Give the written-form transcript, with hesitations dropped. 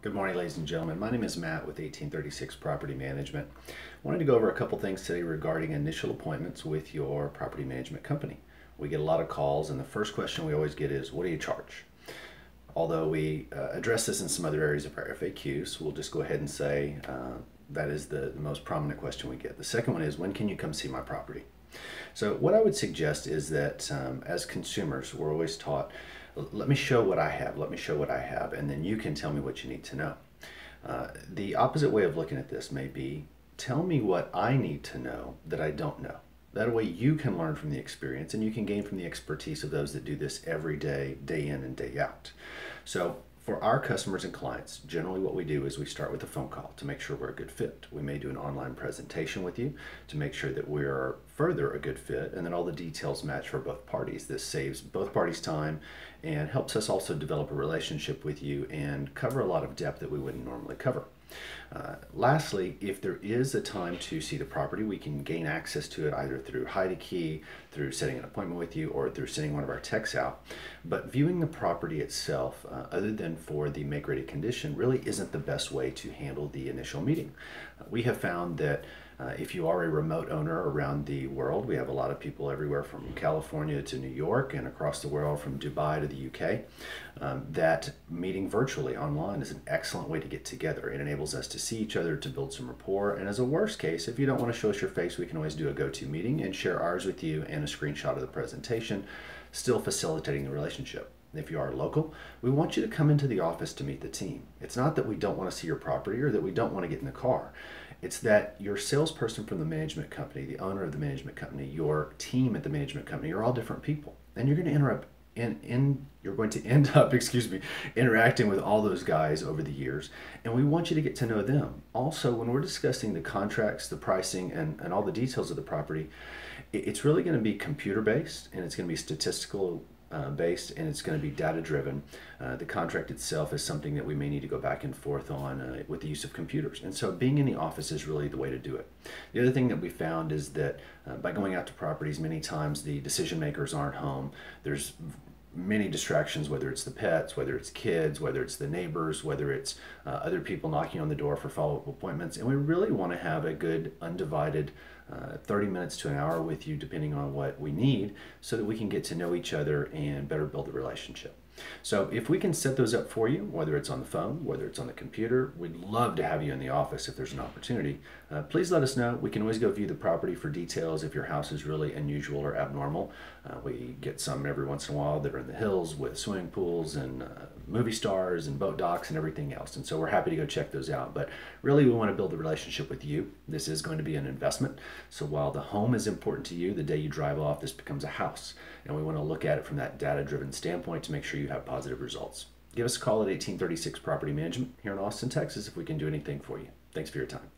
Good morning, ladies and gentlemen. My name is Matt with 1836 Property Management. I wanted to go over a couple things today regarding initial appointments with your property management company. We get a lot of calls, and the first question we always get is, what do you charge? Although we address this in some other areas of our FAQs, we'll just go ahead and say that is the most prominent question we get. The second one is, when can you come see my property? So what I would suggest is that as consumers, we're always taught, let me show what I have, and then you can tell me what you need to know. The opposite way of looking at this may be, tell me what I need to know that I don't know. That way you can learn from the experience and you can gain from the expertise of those that do this every day, day in and day out. So for our customers and clients, generally what we do is we start with a phone call to make sure we're a good fit. We may do an online presentation with you to make sure that we're further a good fit and that all the details match for both parties. This saves both parties time and helps us also develop a relationship with you and cover a lot of depth that we wouldn't normally cover. Lastly, if there is a time to see the property, we can gain access to it either through hide a key, through setting an appointment with you, or through sending one of our techs out. But viewing the property itself, other than for the make-ready condition, really isn't the best way to handle the initial meeting. We have found that if you are a remote owner around the world, we have a lot of people everywhere from California to New York and across the world from Dubai to the UK, that meeting virtually online is an excellent way to get together. It enables us to see each other, to build some rapport, and as a worst case, if you don't want to show us your face, we can always do a go-to meeting and share ours with you and a screenshot of the presentation, still facilitating the relationship. If you are local, we want you to come into the office to meet the team. It's not that we don't want to see your property or that we don't want to get in the car. It's that your salesperson from the management company, the owner of the management company, your team at the management company, you're all different people. And you're going to end up interacting with all those guys over the years, and we want you to get to know them. Also, when we're discussing the contracts, the pricing, and all the details of the property, it's really going to be computer-based, and it's going to be statistical based, and it's going to be data driven. The contract itself is something that we may need to go back and forth on with the use of computers, and so being in the office is really the way to do it. The other thing that we found is that by going out to properties, many times the decision makers aren't home. There's many distractions, whether it's the pets, whether it's kids, whether it's the neighbors, whether it's other people knocking on the door for follow-up appointments, and we really want to have a good undivided 30 minutes to an hour with you, depending on what we need, so that we can get to know each other and better build the relationship. So if we can set those up for you, whether it's on the phone, whether it's on the computer, we'd love to have you in the office if there's an opportunity. Please let us know. We can always go view the property for details if your house is really unusual or abnormal. We get some every once in a while that are in the hills with swimming pools and movie stars and boat docks and everything else. And so we're happy to go check those out. But really, we want to build a relationship with you. This is going to be an investment. So while the home is important to you, the day you drive off, this becomes a house. And we want to look at it from that data-driven standpoint to make sure you have positive results. Give us a call at 1836 Property Management here in Austin, Texas, if we can do anything for you. Thanks for your time.